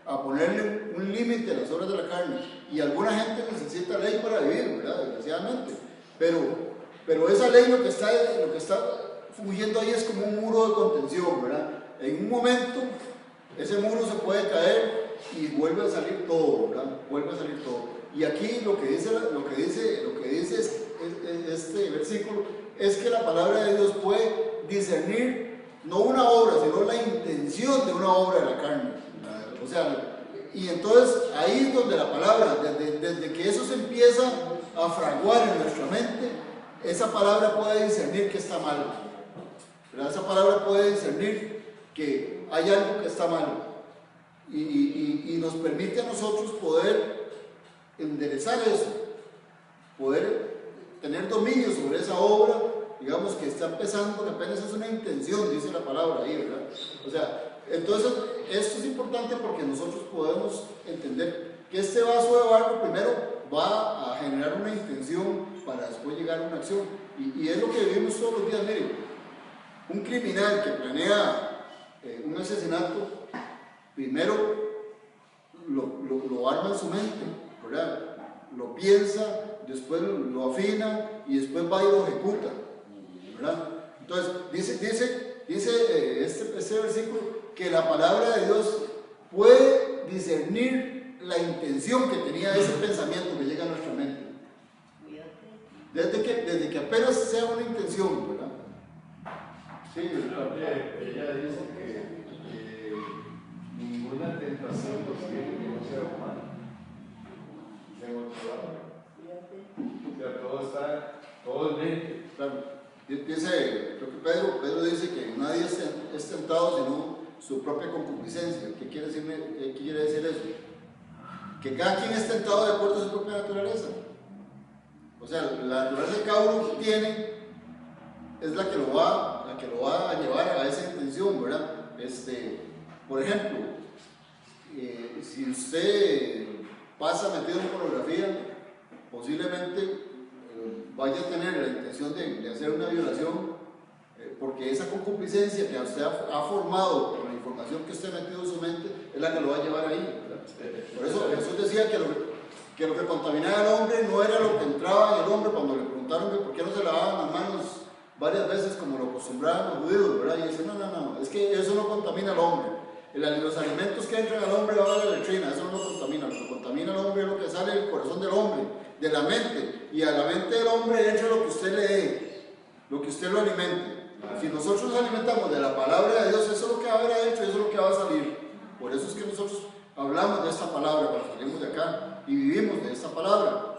[SPEAKER 1] a ponerle un límite a las obras de la carne, y alguna gente necesita ley para vivir, ¿verdad? Desgraciadamente, pero esa ley lo que está fungiendo ahí es como un muro de contención, ¿verdad? En un momento ese muro se puede caer y vuelve a salir todo, ¿verdad? Vuelve a salir todo. Y aquí lo que dice este versículo es que la palabra de Dios puede discernir no una obra, sino la intención de una obra de la carne. O sea, y entonces ahí es donde la palabra, desde que eso se empieza a fraguar en nuestra mente, esa palabra puede discernir que está mal, ¿verdad? Esa palabra puede discernir que hay algo que está mal y nos permite a nosotros poder enderezar eso, poder tener dominio sobre esa obra, digamos que está empezando, que apenas es una intención, dice la palabra ahí, ¿verdad? O sea, entonces esto es importante porque nosotros podemos entender que este vaso de barro primero va a generar una intención para después llegar a una acción, y es lo que vivimos todos los días. Miren, un criminal que planea un asesinato, primero lo arma en su mente, ¿verdad? Lo piensa, después lo afina y después va y lo ejecuta, ¿verdad? Entonces dice este versículo que la palabra de Dios puede discernir la intención que tenía ese pensamiento que llega a nuestra mente. Desde que apenas sea una intención, ¿verdad? Sí,
[SPEAKER 3] ella dice que ninguna tentación nos tiene que no sea humana. Dice en otro lado. O sea, todo es mente.
[SPEAKER 1] Claro. Dice, creo que Pedro dice que nadie es tentado sino su propia concupiscencia. ¿Qué quiere decir eso? Que cada quien es tentado de acuerdo a su propia naturaleza. O sea, la naturaleza que cada uno tiene es la que lo va a llevar a esa intención, ¿verdad? Por ejemplo, si usted pasa metido en pornografía, posiblemente vaya a tener la intención de hacer una violación, porque esa concupiscencia que usted ha formado con la información que usted ha metido en su mente es la que lo va a llevar ahí, ¿verdad? Por eso Jesús decía que lo que contaminaba al hombre no era lo que entraba en el hombre cuando le preguntaron que por qué no se lavaban las manos varias veces como lo acostumbraban los judíos, ¿verdad? Y dice, no, es que eso no contamina al hombre. Los alimentos que entran al hombre van a la letrina, eso no lo contamina. Lo que contamina al hombre es lo que sale del corazón del hombre, de la mente. Y a la mente del hombre entra lo que usted le dé, lo que usted lo alimente. Si nosotros nos alimentamos de la palabra de Dios, eso es lo que va a haber adentro, eso es lo que va a salir. Por eso es que nosotros hablamos de esta palabra cuando salimos de acá y vivimos de esta palabra.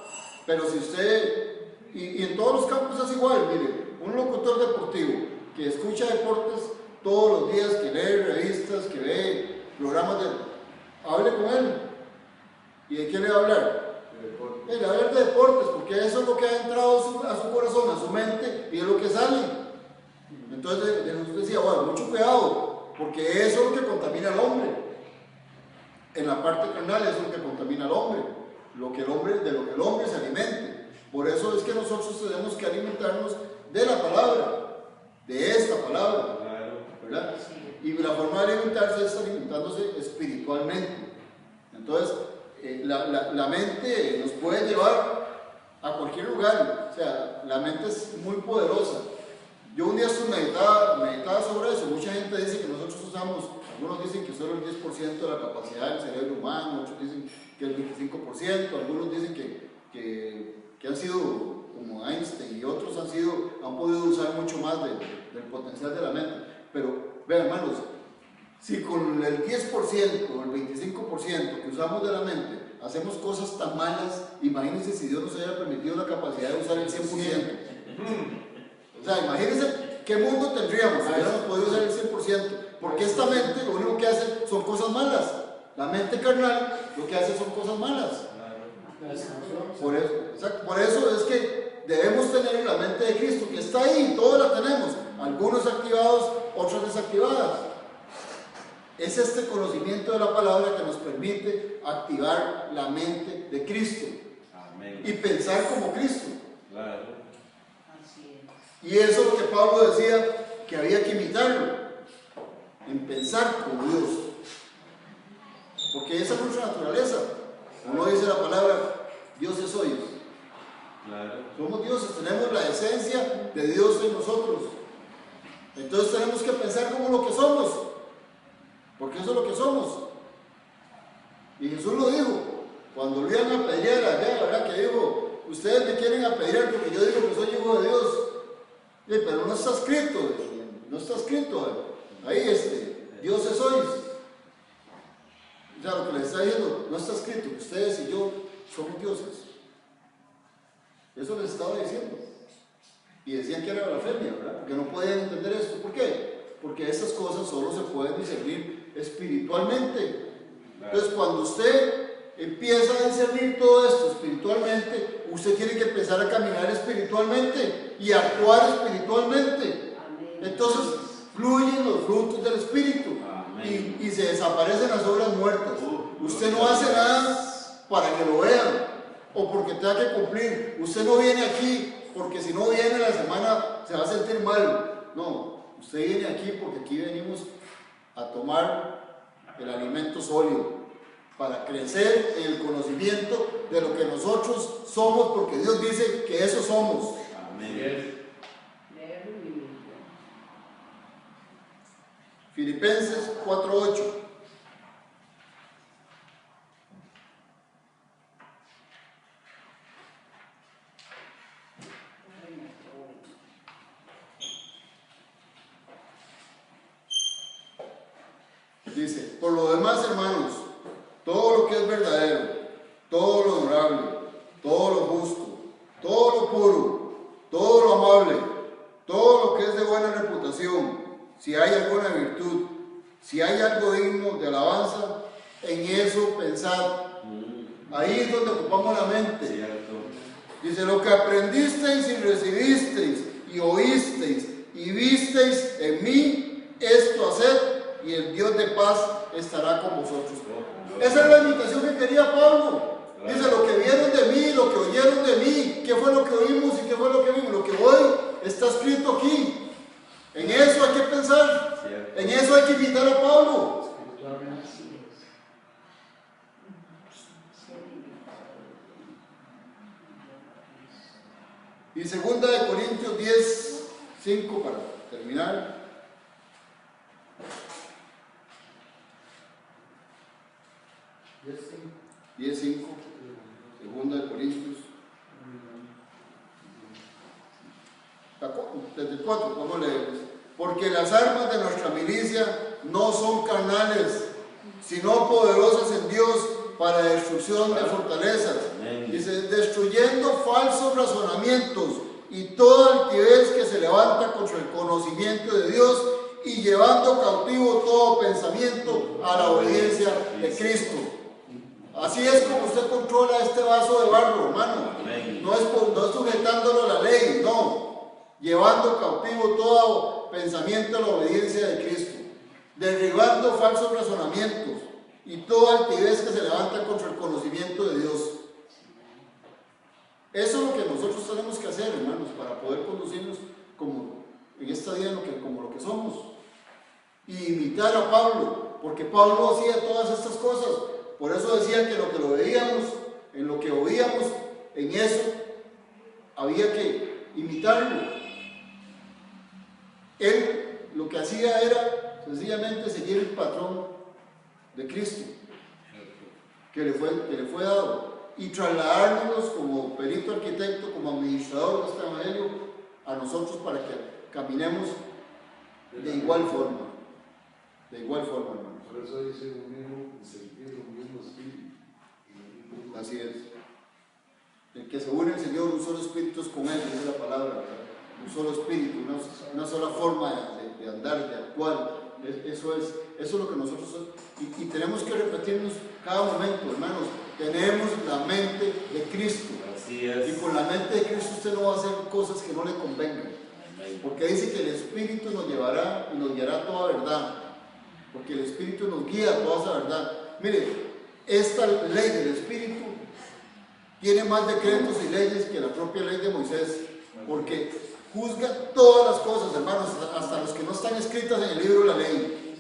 [SPEAKER 1] Pero si usted, y en todos los campos es igual, mire, un locutor deportivo que escucha deportes todos los días, que lee revistas, que ve programas hable con él. ¿Y de qué le va a hablar? Le va a hablar de deportes, porque eso es lo que ha entrado a su corazón, a su mente, y es lo que sale. Entonces Jesús decía, bueno, mucho cuidado, porque eso es lo que contamina al hombre. En la parte carnal eso es lo que contamina al hombre, de lo que el hombre se alimente. Por eso es que nosotros tenemos que alimentarnos de la palabra, de esta palabra, ¿verdad? Y la forma de alimentarse es alimentándose espiritualmente. Entonces, la mente nos puede llevar a cualquier lugar, o sea, la mente es muy poderosa. Yo un día meditaba sobre eso. Mucha gente dice que nosotros usamos, algunos dicen que solo el 10% de la capacidad del cerebro humano, otros dicen que el 25%, algunos dicen que han sido como Einstein y otros han podido usar mucho más del potencial de la mente. Pero vean, hermanos, si con el 10% o el 25% que usamos de la mente hacemos cosas tan malas, imagínense si Dios nos haya permitido la capacidad de usar el 100%. O sea, imagínense qué mundo tendríamos si hubiéramos podido usar el 100%, porque esta mente lo único que hace son cosas malas. La mente carnal lo que hace son cosas malas. Por eso es que debemos tener la mente de Cristo, que está ahí, todos la tenemos, algunos activados, otros desactivadas. Es este conocimiento de la palabra que nos permite activar la mente de Cristo. Amén. Y pensar como Cristo.
[SPEAKER 2] Claro.
[SPEAKER 1] Y eso es lo que Pablo decía, que había que imitarlo, en pensar como Dios. Porque esa es nuestra naturaleza. Uno dice la palabra, Dios es hoy.
[SPEAKER 2] Claro.
[SPEAKER 1] Somos dioses, tenemos la esencia de Dios en nosotros. Entonces tenemos que pensar como lo que somos, porque eso es lo que somos. Y Jesús lo dijo, cuando lo iban a apedrear allá, ¿verdad? Que dijo, ustedes me quieren apedrear porque yo digo que soy hijo de Dios. Pero no está escrito, no está escrito ahí, dioses sois. O sea, lo que les está diciendo, no está escrito que ustedes y yo somos dioses. Eso les estaba diciendo. Y decían que era blasfemia, ¿verdad? Porque no podían entender esto. ¿Por qué? Porque esas cosas solo se pueden discernir espiritualmente. Entonces, cuando usted empieza a discernir todo esto espiritualmente, usted tiene que empezar a caminar espiritualmente y actuar espiritualmente. Entonces, fluyen los frutos del Espíritu y se desaparecen las obras muertas. Usted no hace nada para que lo vean o porque tenga que cumplir. Usted no viene aquí porque si no viene la semana se va a sentir mal. No, usted viene aquí porque aquí venimos a tomar el alimento sólido para crecer en el conocimiento de lo que nosotros somos, porque Dios dice que eso somos.
[SPEAKER 2] Amén.
[SPEAKER 1] Filipenses 4:8. Dice, por lo demás, hermanos, todo lo que es verdadero, todo lo honorable, todo lo justo, todo lo puro, todo lo amable, todo lo que es de buena reputación, si hay alguna virtud, si hay algo digno de alabanza, en eso pensad. Ahí es donde ocupamos la mente.
[SPEAKER 2] Cierto.
[SPEAKER 1] Dice, lo que aprendisteis y recibisteis y oísteis y visteis en mí, esto haced, y el Dios de paz estará con vosotros. Esa es la invitación que quería Pablo. Dice, lo que vieron de mí, lo que oyeron de mí, qué fue lo que oímos y qué fue lo que vimos, lo que hoy está escrito aquí. En eso hay que pensar, en eso hay que invitar a Pablo. Y 2 Corintios 10:5 para terminar. 10:5, 2 Corintios. Desde el 4, vamos a leer. Porque las armas de nuestra milicia no son carnales, sino poderosas en Dios para destrucción de fortalezas. Dice, destruyendo falsos razonamientos y toda altivez que se levanta contra el conocimiento de Dios y llevando cautivo todo pensamiento a la obediencia de Cristo. Así es como usted controla este vaso de barro, hermano. No es sujetándolo a la ley, no. Llevando cautivo todo pensamiento a la obediencia de Cristo. Derribando falsos razonamientos y toda altivez que se levanta contra el conocimiento de Dios. Eso es lo que nosotros tenemos que hacer, hermanos, para poder conducirnos como en esta vida como lo que somos. Y imitar a Pablo, porque Pablo hacía todas estas cosas. Por eso decía que lo veíamos, en lo que oíamos, en eso había que imitarlo. Él lo que hacía era sencillamente seguir el patrón de Cristo que le fue dado y trasladárnoslos como perito arquitecto, como administrador de este evangelio a nosotros para que caminemos de igual forma. De igual forma, hermanos.
[SPEAKER 3] Por eso dice un mismo sentir, un mismo espíritu.
[SPEAKER 1] Así es. El que se une al Señor, un solo espíritu es con Él, dice la palabra, ¿verdad? Un solo espíritu, una sola forma de andar, de actuar. Eso es lo que nosotros somos. Y tenemos que repetirnos cada momento, hermanos. Tenemos la mente de Cristo.
[SPEAKER 2] Así es.
[SPEAKER 1] Y con la mente de Cristo usted no va a hacer cosas que no le convengan. Porque dice que el Espíritu nos llevará y nos guiará a toda verdad. Porque el Espíritu nos guía a toda esa verdad. Mire, esta ley del Espíritu tiene más decretos y leyes que la propia ley de Moisés. Porque juzga todas las cosas, hermanos, hasta las que no están escritas en el libro de la ley.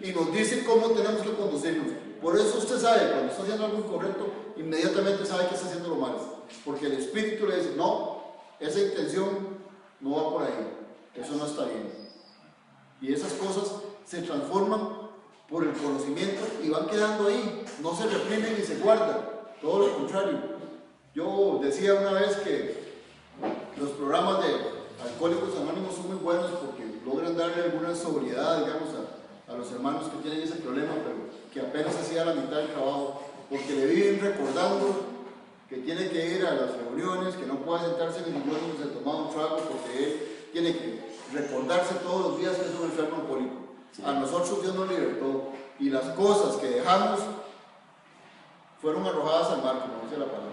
[SPEAKER 1] Sí. Y nos dice cómo tenemos que conducirnos. Por eso usted sabe, cuando está haciendo algo incorrecto, inmediatamente sabe que está haciendo lo malo. Porque el Espíritu le dice, no, esa intención no va por ahí. Eso no está bien. Y esas cosas se transforman por el conocimiento y van quedando ahí, no se reprimen ni se guardan, todo lo contrario. Yo decía una vez que los programas de Alcohólicos Anónimos son muy buenos porque logran darle alguna sobriedad, digamos, a los hermanos que tienen ese problema, pero que apenas hacía la mitad del trabajo, porque le viven recordando que tiene que ir a las reuniones, que no puede sentarse en ningún donde se toma un trago, porque él tiene que recordarse todos los días que es un enfermo alcohólico. A nosotros Dios nos libertó y las cosas que dejamos fueron arrojadas al mar, como dice la palabra.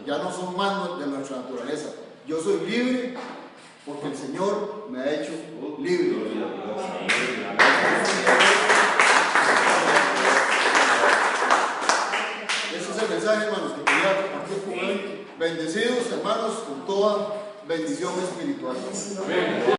[SPEAKER 1] Ya no son más de nuestra naturaleza. Yo soy libre porque el Señor me ha hecho libre. Ese es el mensaje, hermanos, que quería compartir con él. Bendecidos, hermanos, con toda bendición espiritual.